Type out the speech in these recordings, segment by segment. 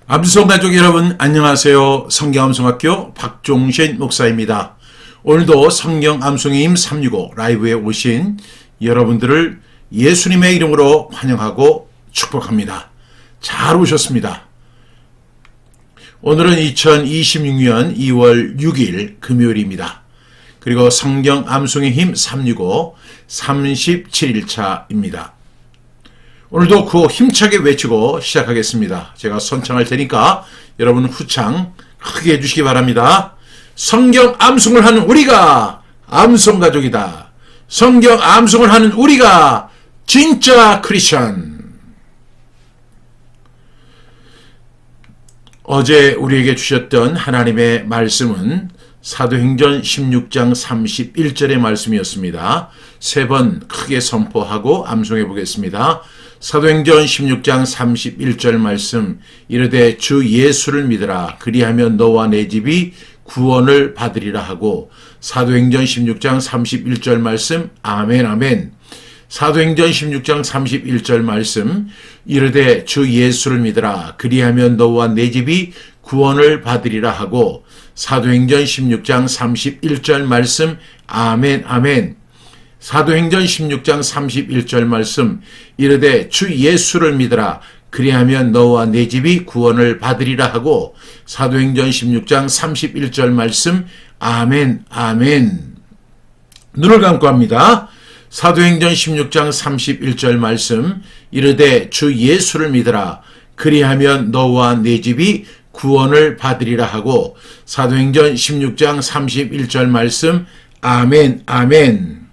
암송 가족 여러분 안녕하세요. 성경암송학교 박종신 목사입니다. 오늘도 성경 암송의 힘 365 라이브에 오신 여러분들을 예수님의 이름으로 환영하고 축복합니다. 잘 오셨습니다. 오늘은 2026년 2월 6일 금요일입니다. 그리고 성경 암송의 힘 365 37일차입니다. 오늘도 그 힘차게 외치고 시작하겠습니다. 제가 선창할 테니까 여러분 후창 크게 해주시기 바랍니다. 성경 암송을 하는 우리가 암송가족이다. 성경 암송을 하는 우리가 진짜 크리스천. 어제 우리에게 주셨던 하나님의 말씀은 사도행전 16장 31절의 말씀이었습니다. 세 번 크게 선포하고 암송해 보겠습니다. 사도행전 16장 31절 말씀, 이르되 주 예수를 믿으라. 그리하면 너와 내 집이 구원을 받으리라 하고, 사도행전 16장 31절 말씀, 아멘 아멘. 사도행전 16장 31절 말씀, 이르되 주 예수를 믿으라. 그리하면 너와 내 집이 구원을 받으리라 하고, 사도행전 16장 31절 말씀, 아멘 아멘. 사도행전 16장 31절 말씀, 이르되 주 예수를 믿으라. 그리하면 너와 내 집이 구원을 받으리라 하고, 사도행전 16장 31절 말씀, 아멘 아멘. 눈을 감고 합니다. 사도행전 16장 31절 말씀, 이르되 주 예수를 믿으라. 그리하면 너와 내 집이 구원을 받으리라 하고, 사도행전 16장 31절 말씀, 아멘 아멘.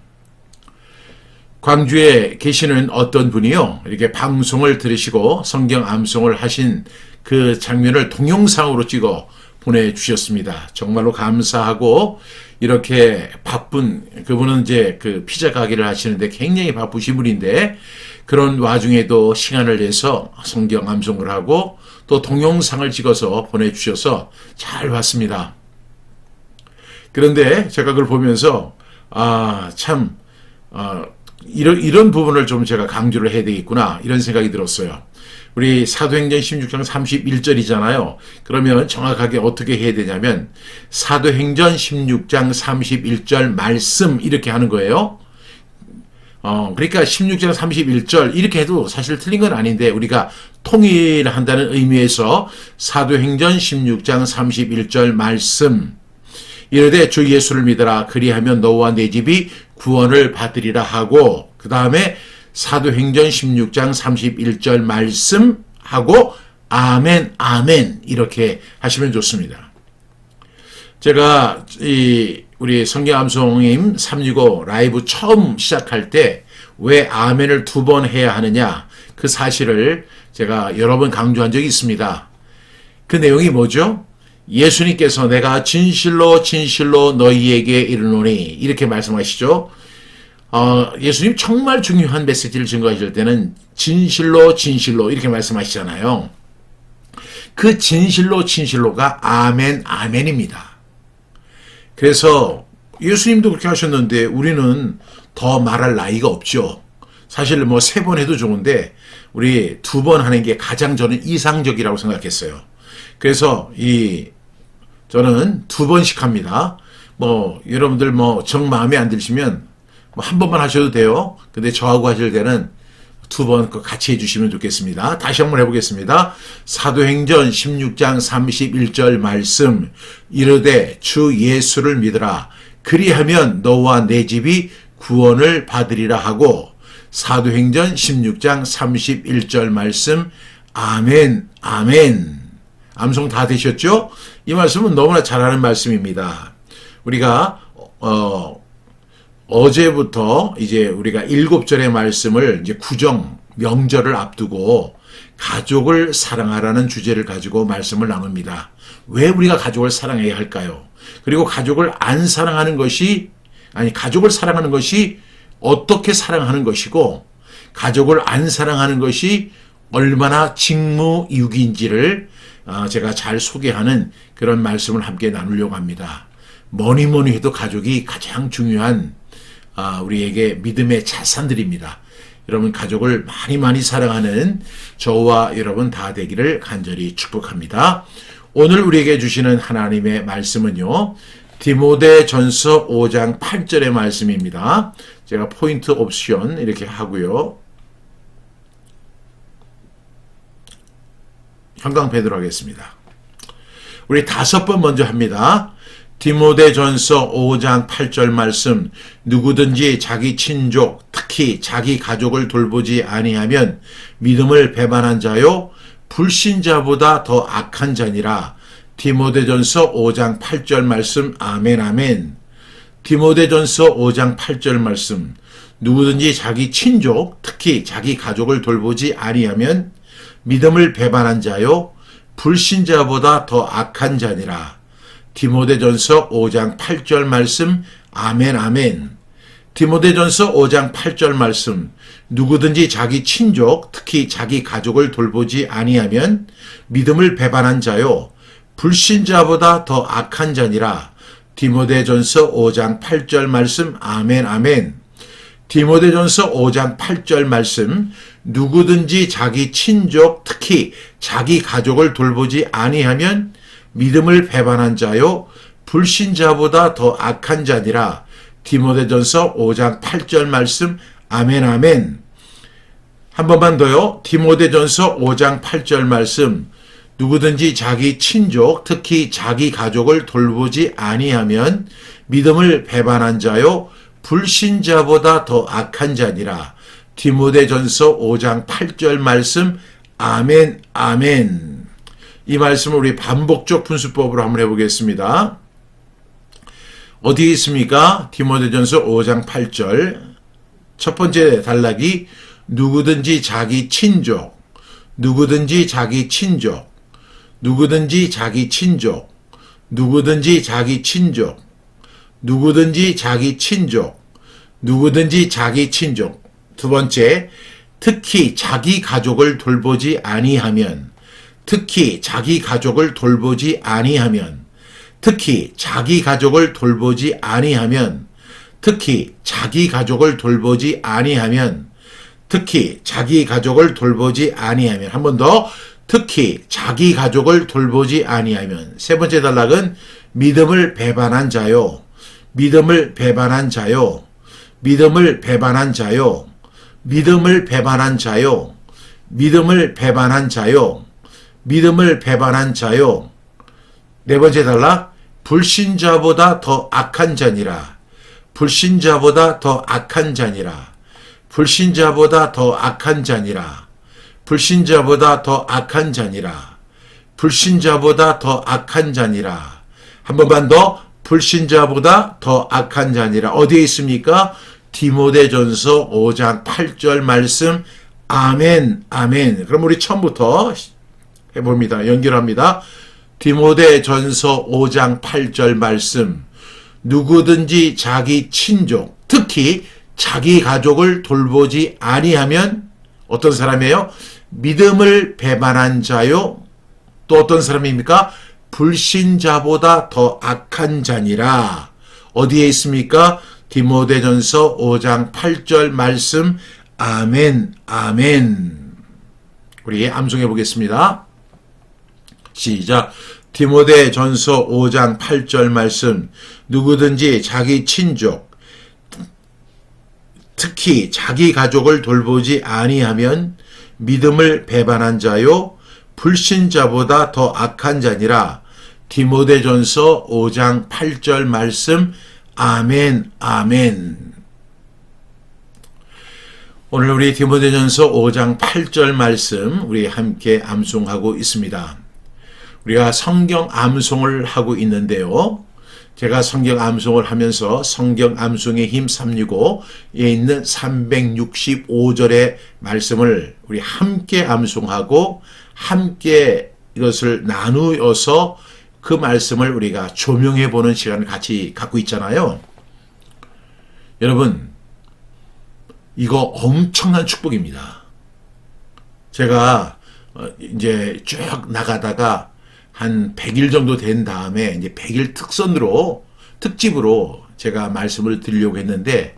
광주에 계시는 어떤 분이요, 이렇게 방송을 들으시고 성경 암송을 하신 그 장면을 동영상으로 찍어 보내주셨습니다. 정말로 감사하고, 이렇게 바쁜, 그분은 이제 그 피자 가게를 하시는데 굉장히 바쁘신 분인데, 그런 와중에도 시간을 내서 성경 암송을 하고 또 동영상을 찍어서 보내주셔서 잘 봤습니다. 그런데 제가 그걸 보면서, 이런 부분을 좀 제가 강조를 해야 되겠구나, 이런 생각이 들었어요. 우리 사도행전 16장 31절이잖아요. 그러면 정확하게 어떻게 해야 되냐면, 사도행전 16장 31절 말씀, 이렇게 하는 거예요. 그러니까 16장 31절 이렇게 해도 사실 틀린 건 아닌데, 우리가 통일한다는 의미에서 사도행전 16장 31절 말씀, 이르되 주 예수를 믿으라. 그리하면 너와 내 집이 구원을 받으리라 하고, 그 다음에 사도행전 16장 31절 말씀하고 아멘 아멘 이렇게 하시면 좋습니다. 제가 우리 성경 암송임 365 라이브 처음 시작할 때 왜 아멘을 2번 해야 하느냐, 그 사실을 제가 여러 번 강조한 적이 있습니다. 그 내용이 뭐죠? 예수님께서 내가 진실로 진실로 너희에게 이르노니, 이렇게 말씀하시죠. 예수님 정말 중요한 메시지를 증거하실 때는 진실로 진실로 이렇게 말씀하시잖아요. 그 진실로 진실로가 아멘 아멘입니다. 그래서 예수님도 그렇게 하셨는데 우리는 더 말할 나이가 없죠. 사실 뭐 3번 해도 좋은데 우리 2번 하는 게 가장 저는 이상적이라고 생각했어요. 그래서 저는 2번씩 합니다. 여러분들 정 마음에 안 드시면 한 번만 하셔도 돼요. 근데 저하고 하실 때는 2번 같이 해주시면 좋겠습니다. 다시 한번 해보겠습니다. 사도행전 16장 31절 말씀, 이르되 주 예수를 믿으라. 그리하면 너와 내 집이 구원을 받으리라 하고, 사도행전 16장 31절 말씀, 아멘 아멘. 암송 다 되셨죠? 이 말씀은 너무나 잘하는 말씀입니다. 우리가 어제부터 이제 우리가 7절의 말씀을 이제 구정 명절을 앞두고 가족을 사랑하라는 주제를 가지고 말씀을 나눕니다. 왜 우리가 가족을 사랑해야 할까요? 그리고 가족을 사랑하는 것이 어떻게 사랑하는 것이고, 가족을 안 사랑하는 것이 얼마나 직무유기인지를 제가 잘 소개하는 그런 말씀을 함께 나누려고 합니다. 뭐니 해도 가족이 가장 중요한 우리에게 믿음의 자산들입니다. 여러분 가족을 많이 많이 사랑하는 저와 여러분 다 되기를 간절히 축복합니다. 오늘 우리에게 주시는 하나님의 말씀은요. 디모데전서 5장 8절의 말씀입니다. 제가 포인트 옵션 이렇게 하고요. 형광펜으로 하겠습니다. 우리 5번 먼저 합니다. 디모데전서 5장 8절 말씀, 누구든지 자기 친족, 특히 자기 가족을 돌보지 아니하면 믿음을 배반한 자요 불신자보다 더 악한 자니라. 디모데전서 5장 8절 말씀. 아멘 아멘. 디모데전서 5장 8절 말씀, 누구든지 자기 친족, 특히 자기 가족을 돌보지 아니하면 믿음을 배반한 자요 불신자보다 더 악한 자니라. 디모데전서 5장 8절 말씀. 아멘 아멘. 디모데전서 5장 8절 말씀, 누구든지 자기 친족, 특히 자기 가족을 돌보지 아니하면 믿음을 배반한 자요 불신자보다 더 악한 자니라. 디모데전서 5장 8절 말씀. 아멘 아멘. 디모데전서 5장 8절 말씀, 누구든지 자기 친족, 특히 자기 가족을 돌보지 아니하면 믿음을 배반한 자요 불신자보다 더 악한 자니라. 디모데전서 5장 8절 말씀. 아멘 아멘. 한 번만 더요. 디모데전서 5장 8절 말씀, 누구든지 자기 친족, 특히 자기 가족을 돌보지 아니하면 믿음을 배반한 자요 불신자보다 더 악한 자니라. 디모데전서 5장 8절 말씀. 아멘 아멘. 이 말씀을 우리 반복적 분수법으로 한번 해보겠습니다. 어디에 있습니까? 디모데전서 5장 8절 첫 번째 단락이 누구든지 자기 친족, 누구든지 자기 친족, 누구든지 자기 친족, 누구든지 자기 친족, 누구든지 자기 친족, 누구든지 자기 친족. 두 번째, 특히 자기 가족을 돌보지 아니하면, 특히 자기 가족을 돌보지 아니하면, 특히 자기 가족을 돌보지 아니하면, 특히 자기 가족을 돌보지 아니하면, 특히 자기 가족을 돌보지 아니하면. 한 번 더, 특히 자기 가족을 돌보지 아니하면. 세 번째 단락은 믿음을 배반한 자요, 믿음을 배반한 자요, 믿음을 배반한 자요, 믿음을 배반한 자요, 믿음을 배반한 자요, 믿음을 배반한 자요. 네 번째 단락, 불신자보다 더 악한 자니라. 불신자보다 더 악한 자니라. 불신자보다 더 악한 자니라. 불신자보다 더 악한 자니라. 불신자보다 더 악한 자니라. 한 번만 더, 불신자보다 더 악한 자니라. 어디에 있습니까? 디모데전서 5장 8절 말씀. 아멘 아멘. 그럼 우리 처음부터 해봅니다. 연결합니다. 디모데전서 5장 8절 말씀, 누구든지 자기 친족, 특히 자기 가족을 돌보지 아니하면 어떤 사람이에요? 믿음을 배반한 자요. 또 어떤 사람입니까? 불신자보다 더 악한 자니라. 어디에 있습니까? 디모데전서 5장 8절 말씀. 아멘 아멘. 우리 암송해 보겠습니다. 시작. 디모데전서 5장 8절 말씀, 누구든지 자기 친족, 특히 자기 가족을 돌보지 아니하면 믿음을 배반한 자요 불신자보다 더 악한 자니라. 디모데전서 5장 8절 말씀. 아멘 아멘. 오늘 우리 디모데전서 5장 8절 말씀 우리 함께 암송하고 있습니다. 우리가 성경 암송을 하고 있는데요. 제가 성경 암송을 하면서 성경 암송의 힘 365에 있는 365절의 말씀을 우리 함께 암송하고 함께 이것을 나누어서 그 말씀을 우리가 조명해 보는 시간을 같이 갖고 있잖아요. 여러분, 이거 엄청난 축복입니다. 제가 이제 쭉 나가다가 한 100일 정도 된 다음에 이제 100일 특집으로 제가 말씀을 드리려고 했는데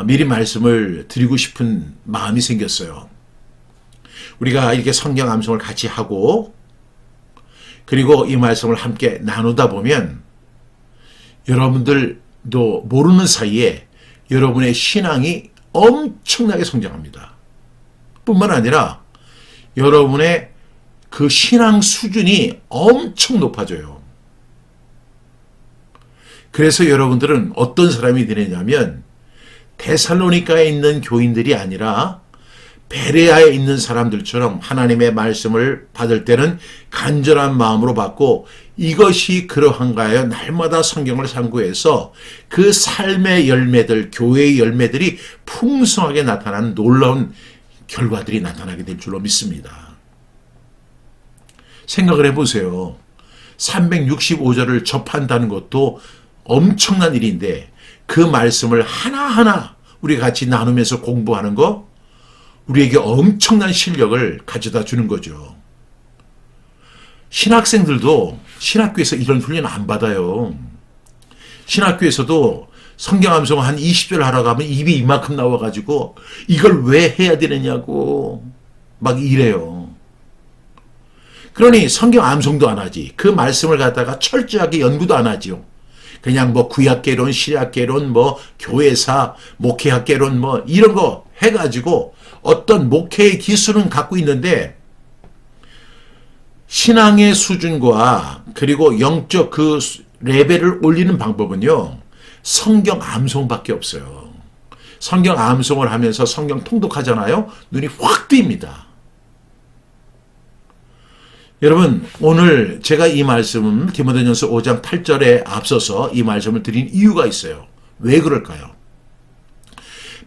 미리 말씀을 드리고 싶은 마음이 생겼어요. 우리가 이렇게 성경 암송을 같이 하고 그리고 이 말씀을 함께 나누다 보면 여러분들도 모르는 사이에 여러분의 신앙이 엄청나게 성장합니다. 뿐만 아니라 여러분의 그 신앙 수준이 엄청 높아져요. 그래서 여러분들은 어떤 사람이 되느냐면 데살로니가에 있는 교인들이 아니라 베레아에 있는 사람들처럼 하나님의 말씀을 받을 때는 간절한 마음으로 받고 이것이 그러한가 하여 날마다 성경을 상고해서 그 삶의 열매들, 교회의 열매들이 풍성하게 나타나는 놀라운 결과들이 나타나게 될 줄로 믿습니다. 생각을 해보세요. 365절을 접한다는 것도 엄청난 일인데 그 말씀을 하나하나 우리 같이 나누면서 공부하는 거 우리에게 엄청난 실력을 가져다 주는 거죠. 신학생들도 신학교에서 이런 훈련 안 받아요. 신학교에서도 성경 암송 한 20절 하러 가면 입이 이만큼 나와가지고 이걸 왜 해야 되느냐고 막 이래요. 그러니 성경 암송도 안 하지. 그 말씀을 갖다가 철저하게 연구도 안 하지요. 그냥 뭐 구약개론, 신약개론, 뭐 교회사, 목회학개론 뭐 이런 거 해가지고 어떤 목회의 기술은 갖고 있는데 신앙의 수준과 그리고 영적 그 레벨을 올리는 방법은요. 성경 암송밖에 없어요. 성경 암송을 하면서 성경 통독하잖아요. 눈이 확 띕니다. 여러분 오늘 제가 이 말씀은 디모데전서 5장 8절에 앞서서 이 말씀을 드린 이유가 있어요. 왜 그럴까요?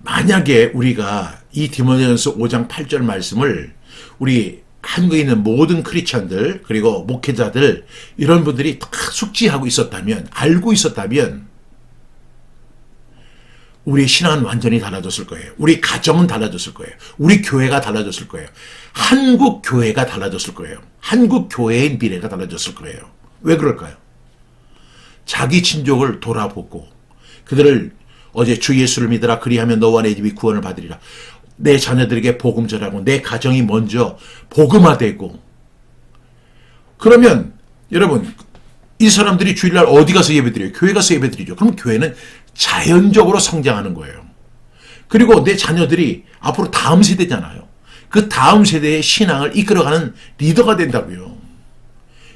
만약에 우리가 이 디모데전서 5장 8절 말씀을 우리 한국에 있는 모든 크리스천들 그리고 목회자들 이런 분들이 다 숙지하고 있었다면 알고 있었다면 우리 신앙은 완전히 달라졌을 거예요. 우리 가정은 달라졌을 거예요. 우리 교회가 달라졌을 거예요. 한국 교회가 달라졌을 거예요. 한국 교회의 미래가 달라졌을 거예요. 왜 그럴까요? 자기 친족을 돌아보고 그들을 어제 주 예수를 믿으라 그리하면 너와 내 집이 구원을 받으리라. 내 자녀들에게 복음 전하고 내 가정이 먼저 복음화되고 그러면 여러분 이 사람들이 주일날 어디 가서 예배드려요? 교회 가서 예배드리죠. 그럼 교회는 자연적으로 성장하는 거예요. 그리고 내 자녀들이 앞으로 다음 세대잖아요. 그 다음 세대의 신앙을 이끌어가는 리더가 된다고요.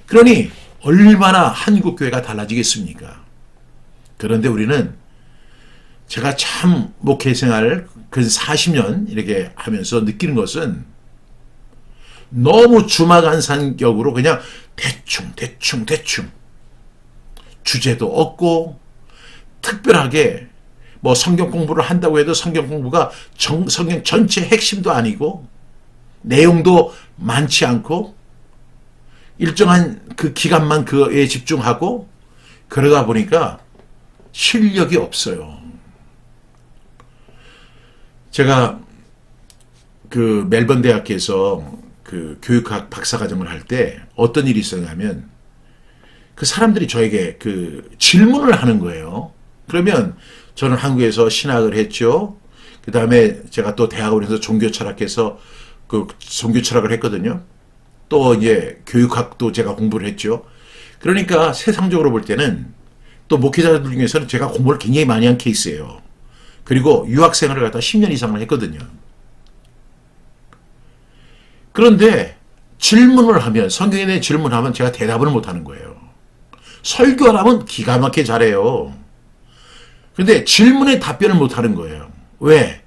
그러니 얼마나 한국 교회가 달라지겠습니까? 그런데 우리는 제가 참 목회 생활 근 40년 이렇게 하면서 느끼는 것은 너무 주마간산격으로 그냥 대충 주제도 없고 특별하게 뭐 성경 공부를 한다고 해도 성경 공부가 성경 전체 핵심도 아니고 내용도 많지 않고 일정한 그 기간만 그에 집중하고 그러다 보니까 실력이 없어요. 제가 그 멜번 대학에서 그 교육학 박사과정을 할 때 어떤 일이 있었냐면 그 사람들이 저에게 그 질문을 하는 거예요. 그러면 저는 한국에서 신학을 했죠. 그 다음에 제가 또 대학원에서 종교 철학해서 그 종교 철학을 했거든요. 또 이제 교육학도 제가 공부를 했죠. 그러니까 세상적으로 볼 때는 또 목회자들 중에서는 제가 공부를 굉장히 많이 한 케이스예요. 그리고 유학생활을 갖다 10년 이상을 했거든요. 그런데 질문을 하면 성경에 대해 질문하면 제가 대답을 못하는 거예요. 설교를 하면 기가 막히게 잘해요. 그런데 질문에 답변을 못하는 거예요. 왜?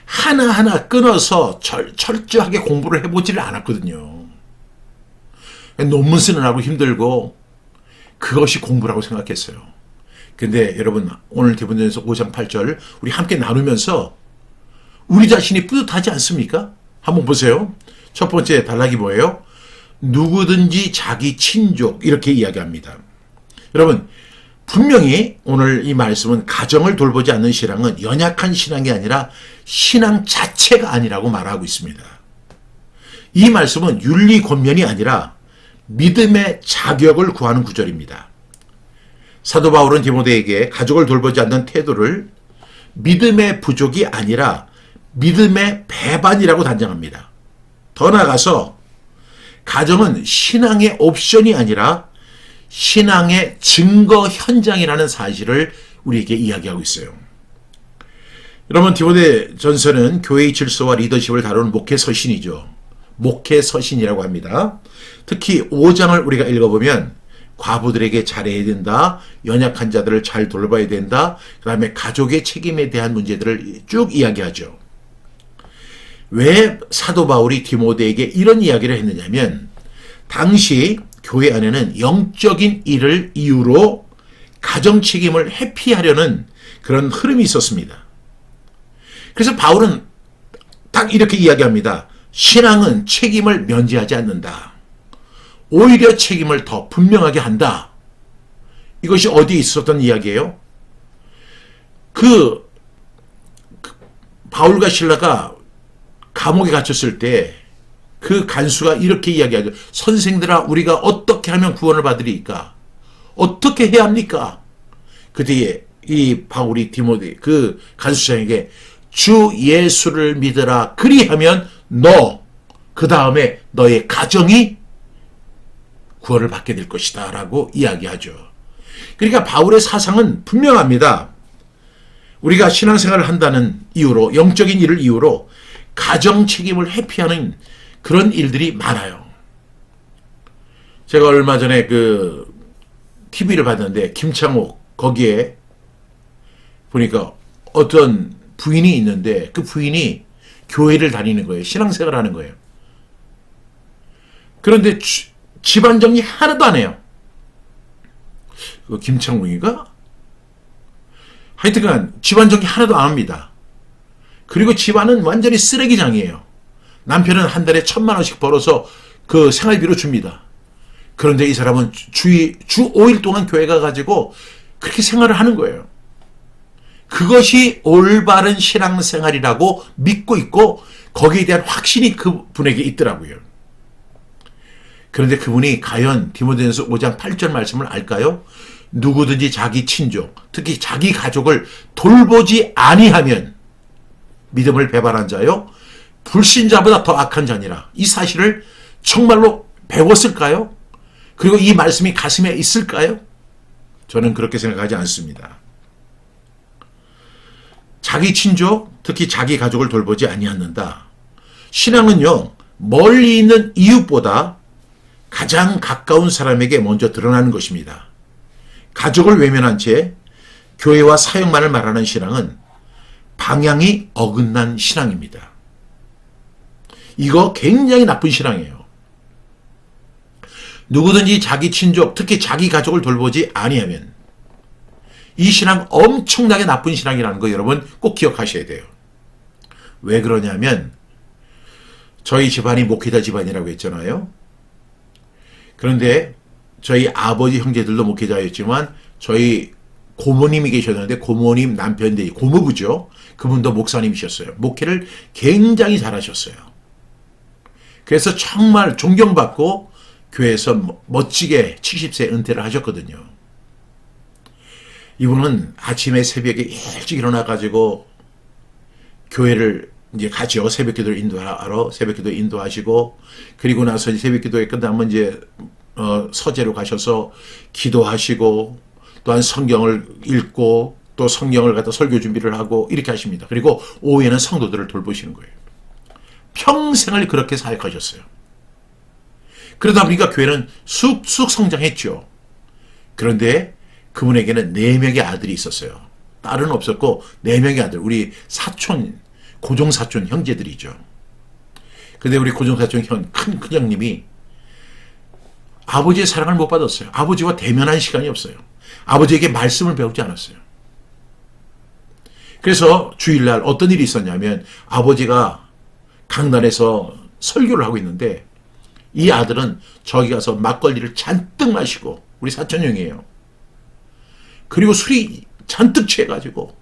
하나하나 끊어서 철저하게 공부를 해보지를 않았거든요. 논문 쓰느라고 힘들고 그것이 공부라고 생각했어요. 근데 여러분 오늘 디모데전서 5장 8절 우리 함께 나누면서 우리 자신이 뿌듯하지 않습니까? 한번 보세요. 첫 번째 단락이 뭐예요? 누구든지 자기 친족 이렇게 이야기합니다. 여러분 분명히 오늘 이 말씀은 가정을 돌보지 않는 신앙은 연약한 신앙이 아니라 신앙 자체가 아니라고 말하고 있습니다. 이 말씀은 윤리 권면이 아니라 믿음의 자격을 구하는 구절입니다. 사도 바울은 디모데에게 가족을 돌보지 않는 태도를 믿음의 부족이 아니라 믿음의 배반이라고 단정합니다. 더 나아가서 가정은 신앙의 옵션이 아니라 신앙의 증거 현장이라는 사실을 우리에게 이야기하고 있어요. 여러분, 디모데 전서는 교회의 질서와 리더십을 다루는 목회 서신이죠. 목회 서신이라고 합니다. 특히 5장을 우리가 읽어보면 과부들에게 잘해야 된다, 연약한 자들을 잘 돌봐야 된다, 그 다음에 가족의 책임에 대한 문제들을 쭉 이야기하죠. 왜 사도 바울이 디모데에게 이런 이야기를 했느냐면, 당시 교회 안에는 영적인 일을 이유로 가정 책임을 회피하려는 그런 흐름이 있었습니다. 그래서 바울은 딱 이렇게 이야기합니다. 신앙은 책임을 면제하지 않는다. 오히려 책임을 더 분명하게 한다. 이것이 어디에 있었던 이야기예요? 바울과 실라가 감옥에 갇혔을 때 그 간수가 이렇게 이야기하죠. 선생들아, 우리가 어떻게 하면 구원을 받으리까? 어떻게 해야 합니까? 그때에 이 바울이 디모데 그 간수장에게 주 예수를 믿으라. 그리하면 그 다음에 너의 가정이 구원을 받게 될 것이다 라고 이야기하죠. 그러니까 바울의 사상은 분명합니다. 우리가 신앙생활을 한다는 이유로, 영적인 일을 이유로 가정 책임을 회피하는 그런 일들이 많아요. 제가 얼마 전에 TV를 봤는데 김창옥 거기에 보니까 어떤 부인이 있는데 그 부인이 교회를 다니는 거예요. 신앙생활을 하는 거예요. 그런데 집안 정리 하나도 안 해요. 김창욱이가? 하여튼간 집안 정리 하나도 안 합니다. 그리고 집안은 완전히 쓰레기장이에요. 남편은 한 달에 1,000만 원씩 벌어서 그 생활비로 줍니다. 그런데 이 사람은 주 5일 동안 교회 가가지고 그렇게 생활을 하는 거예요. 그것이 올바른 신앙생활이라고 믿고 있고 거기에 대한 확신이 그분에게 있더라고요. 그런데 그분이 과연 디모데전서 5장 8절 말씀을 알까요? 누구든지 자기 친족, 특히 자기 가족을 돌보지 아니하면 믿음을 배반한 자요, 불신자보다 더 악한 자니라. 이 사실을 정말로 배웠을까요? 그리고 이 말씀이 가슴에 있을까요? 저는 그렇게 생각하지 않습니다. 자기 친족, 특히 자기 가족을 돌보지 아니하는다. 신앙은요, 멀리 있는 이웃보다 가장 가까운 사람에게 먼저 드러나는 것입니다. 가족을 외면한 채 교회와 사역만을 말하는 신앙은 방향이 어긋난 신앙입니다. 이거 굉장히 나쁜 신앙이에요. 누구든지 자기 친족, 특히 자기 가족을 돌보지 아니하면 이 신앙 엄청나게 나쁜 신앙이라는 거 여러분 꼭 기억하셔야 돼요. 왜 그러냐면 저희 집안이 목회자 집안이라고 했잖아요. 그런데 저희 아버지 형제들도 목회자였지만 저희 고모님이 계셨는데 고모님 남편들이 고모부죠. 그분도 목사님이셨어요. 목회를 굉장히 잘하셨어요. 그래서 정말 존경받고 교회에서 멋지게 70세 은퇴를 하셨거든요. 이분은 아침에 새벽에 일찍 일어나가지고 교회를 이제 가죠. 새벽기도를 인도하러 새벽기도 인도하시고 그리고 나서 새벽기도에 끝나면 이제 서재로 가셔서 기도하시고 또한 성경을 읽고 또 성경을 갖다 설교 준비를 하고 이렇게 하십니다. 그리고 오후에는 성도들을 돌보시는 거예요. 평생을 그렇게 사역하셨어요. 그러다 보니까 교회는 쑥쑥 성장했죠. 그런데 그분에게는 4명의 아들이 있었어요. 딸은 없었고 4명의 아들, 우리 사촌, 고종사촌 형제들이죠. 근데 우리 고종사촌 큰형님이 아버지의 사랑을 못 받았어요. 아버지와 대면한 시간이 없어요. 아버지에게 말씀을 배우지 않았어요. 그래서 주일날 어떤 일이 있었냐면 아버지가 강단에서 설교를 하고 있는데 이 아들은 저기 가서 막걸리를 잔뜩 마시고 우리 사촌형이에요. 그리고 술이 잔뜩 취해가지고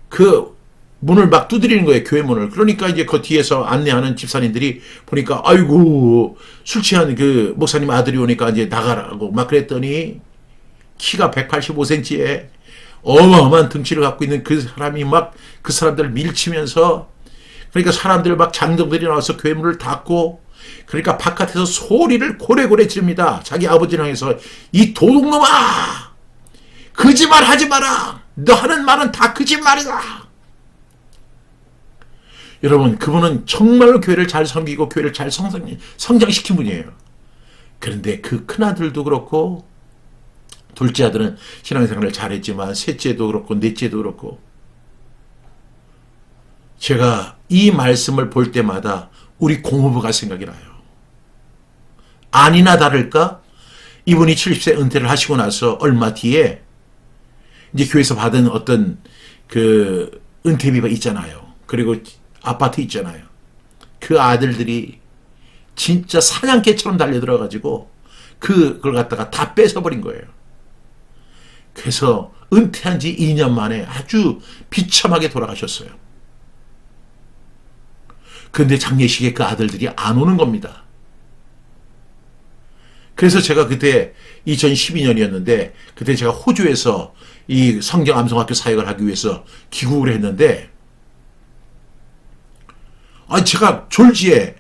그 문을 막 두드리는 거예요. 교회 문을. 그러니까 이제 그 뒤에서 안내하는 집사님들이 보니까 아이고 술 취한 그 목사님 아들이 오니까 이제 나가라고 막 그랬더니 키가 185cm에 어마어마한 등치를 갖고 있는 그 사람이 막 그 사람들을 밀치면서, 그러니까 사람들 막 장정들이 나와서 교회 문을 닫고, 그러니까 바깥에서 소리를 고래고래 지릅니다. 자기 아버지를 향해서, 이 도둑놈아! 거짓말 하지 마라! 너 하는 말은 다 거짓말이다! 여러분, 그분은 정말로 교회를 잘 섬기고 교회를 잘 성장시킨 분이에요. 그런데 그 큰아들도 그렇고, 둘째 아들은 신앙생활을 잘했지만 셋째도 그렇고 넷째도 그렇고, 제가 이 말씀을 볼 때마다 우리 공업부가 생각이 나요. 아니나 다를까 이분이 70세 은퇴를 하시고 나서 얼마 뒤에 이제 교회에서 받은 어떤 그 은퇴비가 있잖아요. 그리고 아파트 있잖아요. 그 아들들이 진짜 사냥개처럼 달려들어가지고 그걸 갖다가 다 뺏어버린 거예요. 그래서 은퇴한 지 2년 만에 아주 비참하게 돌아가셨어요. 그런데 장례식에 그 아들들이 안 오는 겁니다. 그래서 제가 그때 2012년이었는데 그때 제가 호주에서 이 성경 암송학교 사역을 하기 위해서 귀국을 했는데, 제가 졸지에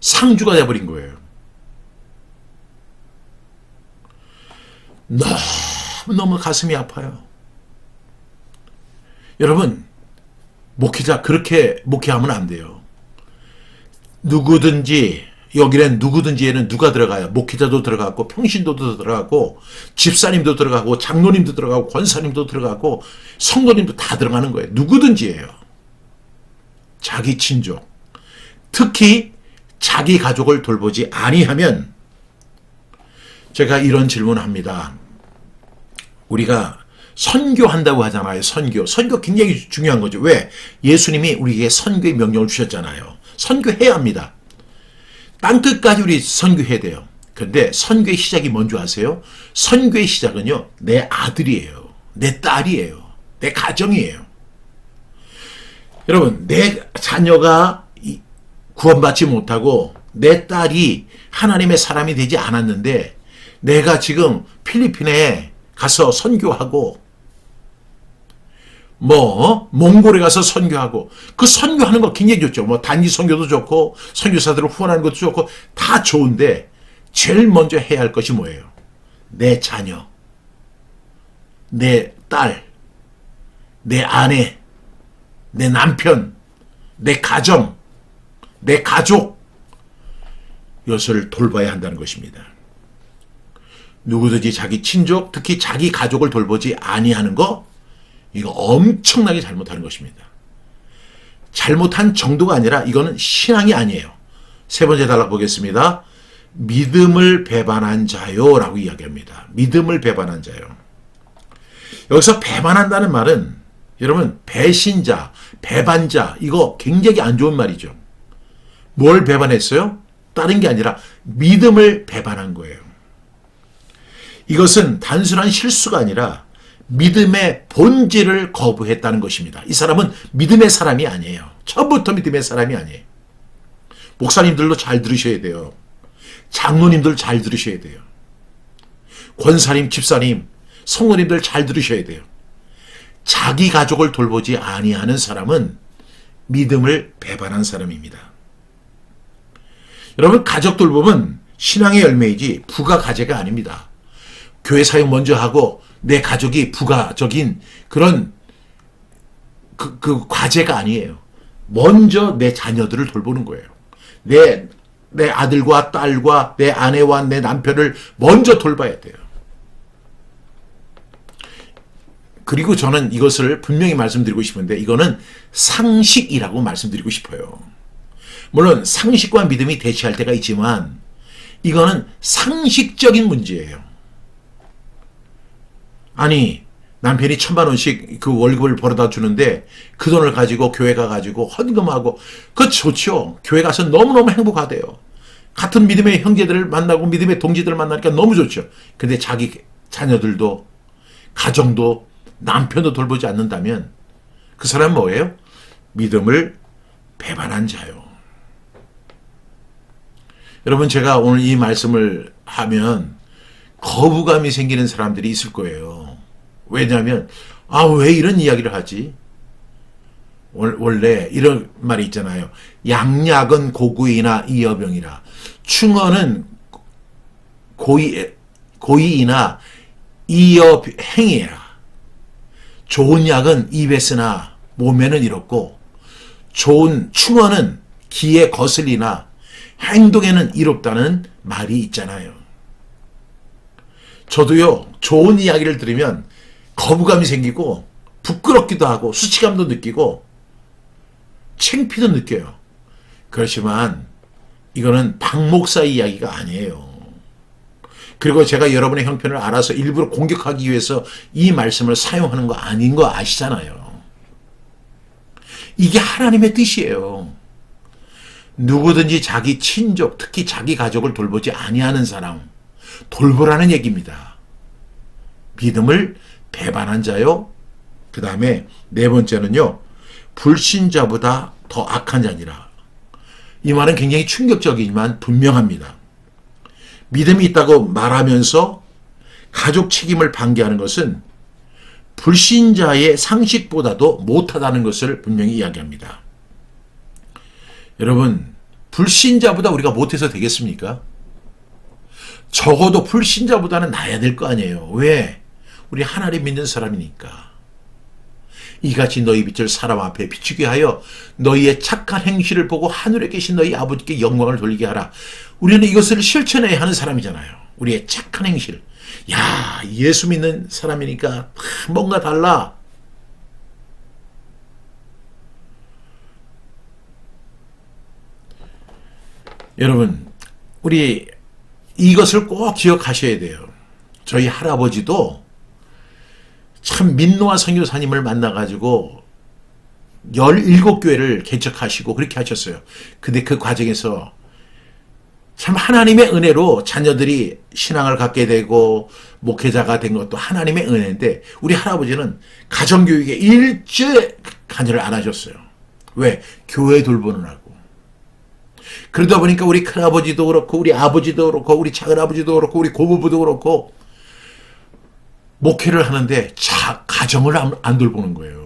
상주가 돼버린 거예요. 너무 가슴이 아파요. 여러분, 목회자 그렇게 목회하면 안 돼요. 누구든지, 여기는 누구든지에는 누가 들어가요? 목회자도 들어가고 평신도도 들어가고 집사님도 들어가고 장로님도 들어가고 권사님도 들어가고 성도님도 다 들어가는 거예요. 누구든지예요. 자기 친족, 특히 자기 가족을 돌보지 아니하면, 제가 이런 질문을 합니다. 우리가 선교한다고 하잖아요. 선교 굉장히 중요한 거죠. 왜? 예수님이 우리에게 선교의 명령을 주셨잖아요. 선교해야 합니다. 땅끝까지 우리 선교해야 돼요. 그런데 선교의 시작이 뭔지 아세요? 선교의 시작은요, 내 아들이에요. 내 딸이에요. 내 가정이에요. 여러분, 내 자녀가 구원받지 못하고 내 딸이 하나님의 사람이 되지 않았는데 내가 지금 필리핀에 가서 선교하고 몽골에 가서 선교하고, 그 선교하는 거 굉장히 좋죠. 단기 선교도 좋고 선교사들을 후원하는 것도 좋고 다 좋은데, 제일 먼저 해야 할 것이 뭐예요? 내 자녀, 내 딸, 내 아내, 내 남편, 내 가정, 내 가족, 이것을 돌봐야 한다는 것입니다. 누구든지 자기 친족, 특히 자기 가족을 돌보지 아니하는 거, 이거 엄청나게 잘못하는 것입니다. 잘못한 정도가 아니라 이거는 신앙이 아니에요. 세 번째 단락 보겠습니다. 믿음을 배반한 자요 라고 이야기합니다. 믿음을 배반한 자요. 여기서 배반한다는 말은, 여러분, 배신자, 배반자, 이거 굉장히 안 좋은 말이죠. 뭘 배반했어요? 다른 게 아니라 믿음을 배반한 거예요. 이것은 단순한 실수가 아니라 믿음의 본질을 거부했다는 것입니다. 이 사람은 믿음의 사람이 아니에요. 처음부터 믿음의 사람이 아니에요. 목사님들도 잘 들으셔야 돼요. 장로님들 잘 들으셔야 돼요. 권사님, 집사님, 성도님들 잘 들으셔야 돼요. 자기 가족을 돌보지 아니하는 사람은 믿음을 배반한 사람입니다. 여러분, 가족 돌봄은 신앙의 열매이지 부가가제가 아닙니다. 교회 사역 먼저 하고 내 가족이 부가적인 그런 그 과제가 아니에요. 먼저 내 자녀들을 돌보는 거예요. 내 아들과 딸과 내 아내와 내 남편을 먼저 돌봐야 돼요. 그리고 저는 이것을 분명히 말씀드리고 싶은데, 이거는 상식이라고 말씀드리고 싶어요. 물론 상식과 믿음이 대치할 때가 있지만 이거는 상식적인 문제예요. 아니, 남편이 1,000,000원씩 그 월급을 벌어다 주는데 그 돈을 가지고 교회 가가지고 헌금하고, 그거 좋죠. 교회 가서 너무너무 행복하대요. 같은 믿음의 형제들을 만나고 믿음의 동지들을 만나니까 너무 좋죠. 근데 자기 자녀들도, 가정도, 남편도 돌보지 않는다면 그 사람은 뭐예요? 믿음을 배반한 자요. 여러분, 제가 오늘 이 말씀을 하면 거부감이 생기는 사람들이 있을 거예요. 왜냐하면 왜 이런 이야기를 하지? 원래 이런 말이 있잖아요. 양약은 고구이나 이여병이라. 충언은 고이이나 이여행이라. 좋은 약은 입에 쓰나 몸에는 이롭고 좋은 충언은 귀에 거슬리나 행동에는 이롭다는 말이 있잖아요. 저도요, 좋은 이야기를 들으면 거부감이 생기고 부끄럽기도 하고 수치감도 느끼고 창피도 느껴요. 그렇지만 이거는 박 목사의 이야기가 아니에요. 그리고 제가 여러분의 형편을 알아서 일부러 공격하기 위해서 이 말씀을 사용하는 거 아닌 거 아시잖아요. 이게 하나님의 뜻이에요. 누구든지 자기 친족, 특히 자기 가족을 돌보지 아니하는 사람, 돌보라는 얘기입니다. 믿음을 배반한 자요. 그 다음에 네 번째는요, 불신자보다 더 악한 자니라. 이 말은 굉장히 충격적이지만 분명합니다. 믿음이 있다고 말하면서 가족 책임을 방기하는 것은 불신자의 상식보다도 못하다는 것을 분명히 이야기합니다. 여러분, 불신자보다 우리가 못해서 되겠습니까? 적어도 불신자보다는 나아야 될 거 아니에요. 왜? 우리 하나님 믿는 사람이니까. 이같이 너희 빛을 사람 앞에 비추게 하여 너희의 착한 행실을 보고 하늘에 계신 너희 아버지께 영광을 돌리게 하라. 우리는 이것을 실천해야 하는 사람이잖아요. 우리의 착한 행실. 야, 예수 믿는 사람이니까 뭔가 달라. 여러분, 우리 이것을 꼭 기억하셔야 돼요. 저희 할아버지도 참 민노아 선교사님을 만나가지고 17교회를 개척하시고 그렇게 하셨어요. 근데 그 과정에서 참 하나님의 은혜로 자녀들이 신앙을 갖게 되고 목회자가 된 것도 하나님의 은혜인데 우리 할아버지는 가정교육에 일제 관여를 안 하셨어요. 왜? 교회 돌보느라고. 그러다 보니까 우리 큰아버지도 그렇고 우리 아버지도 그렇고 우리 작은아버지도 그렇고 우리 고부부도 그렇고 목회를 하는데 가정을 안 돌보는 거예요.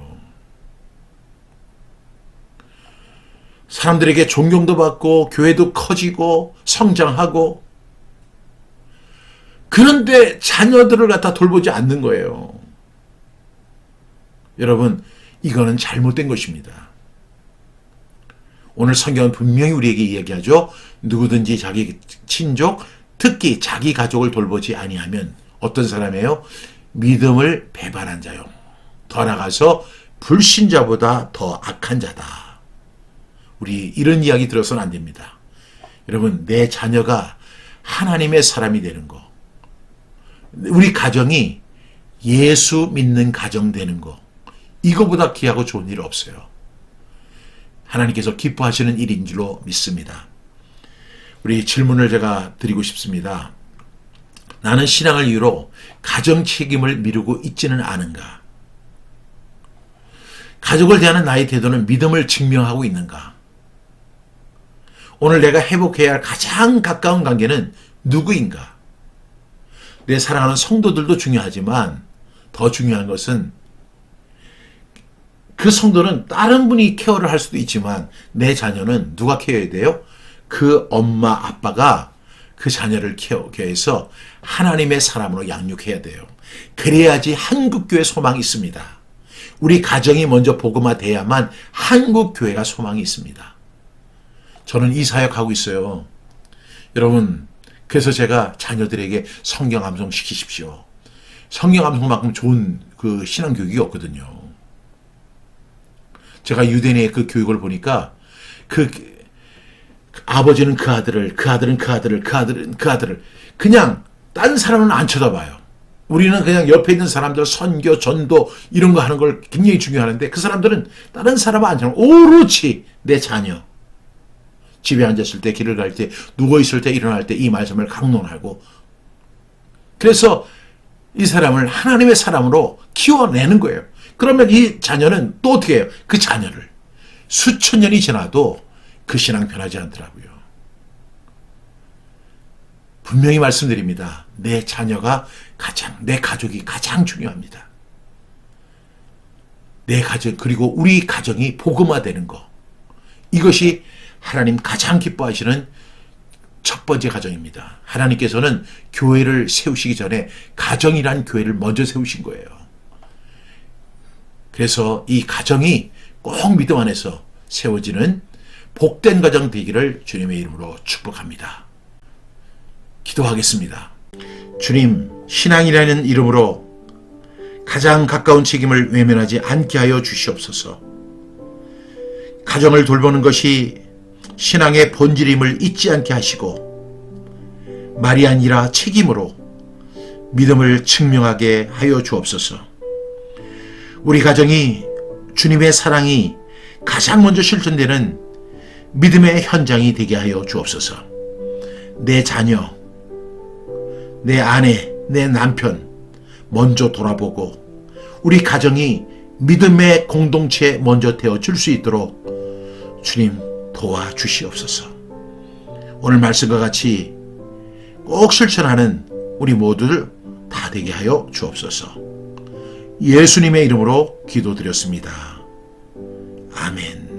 사람들에게 존경도 받고 교회도 커지고 성장하고 그런데 자녀들을 갖다 돌보지 않는 거예요. 여러분, 이거는 잘못된 것입니다. 오늘 성경은 분명히 우리에게 이야기하죠. 누구든지 자기 친족, 특히 자기 가족을 돌보지 아니하면 어떤 사람이에요? 믿음을 배반한 자요. 더 나아가서 불신자보다 더 악한 자다. 우리 이런 이야기 들어서는 안 됩니다. 여러분, 내 자녀가 하나님의 사람이 되는 거, 우리 가정이 예수 믿는 가정 되는 거, 이거보다 귀하고 좋은 일 없어요. 하나님께서 기뻐하시는 일인 줄로 믿습니다. 우리 질문을 제가 드리고 싶습니다. 나는 신앙을 이유로 가정 책임을 미루고 있지는 않은가? 가족을 대하는 나의 태도는 믿음을 증명하고 있는가? 오늘 내가 회복해야 할 가장 가까운 관계는 누구인가? 내 사랑하는 성도들도 중요하지만 더 중요한 것은 그 성도는 다른 분이 케어를 할 수도 있지만 내 자녀는 누가 케어해야 돼요? 그 엄마 아빠가 그 자녀를 케어해서 하나님의 사람으로 양육해야 돼요. 그래야지 한국교회 소망이 있습니다. 우리 가정이 먼저 복음화돼야만 한국교회가 소망이 있습니다. 저는 이 사역하고 있어요. 여러분, 그래서 제가 자녀들에게 성경 암송 시키십시오. 성경 암송만큼 좋은 그 신앙교육이 없거든요. 제가 유대인의 그 교육을 보니까 그 아버지는 그 아들을, 그 아들은 그 아들을, 그 아들은 그 아들을 그냥 딴 사람은 안 쳐다봐요. 우리는 그냥 옆에 있는 사람들 선교, 전도 이런 거 하는 걸 굉장히 중요하는데 그 사람들은 다른 사람은 안 쳐다봐요. 오로지 내 자녀. 집에 앉았을 때, 길을 갈 때, 누워있을 때, 일어날 때 이 말씀을 강론하고 그래서 이 사람을 하나님의 사람으로 키워내는 거예요. 그러면 이 자녀는 또 어떻게 해요? 그 자녀를 수천 년이 지나도 그 신앙 변하지 않더라고요. 분명히 말씀드립니다. 내 자녀가 내 가족이 가장 중요합니다. 내 가정, 그리고 우리 가정이 복음화되는 거. 이것이 하나님 가장 기뻐하시는 첫 번째 가정입니다. 하나님께서는 교회를 세우시기 전에 가정이란 교회를 먼저 세우신 거예요. 그래서 이 가정이 꼭 믿음 안에서 세워지는 복된 가정 되기를 주님의 이름으로 축복합니다. 기도하겠습니다. 주님, 신앙이라는 이름으로 가장 가까운 책임을 외면하지 않게 하여 주시옵소서. 가정을 돌보는 것이 신앙의 본질임을 잊지 않게 하시고 말이 아니라 책임으로 믿음을 증명하게 하여 주옵소서. 우리 가정이 주님의 사랑이 가장 먼저 실천되는 믿음의 현장이 되게 하여 주옵소서. 내 자녀, 내 아내, 내 남편 먼저 돌아보고 우리 가정이 믿음의 공동체 먼저 되어줄 수 있도록 주님 도와주시옵소서. 오늘 말씀과 같이 꼭 실천하는 우리 모두들 다 되게 하여 주옵소서. 예수님의 이름으로 기도드렸습니다. 아멘.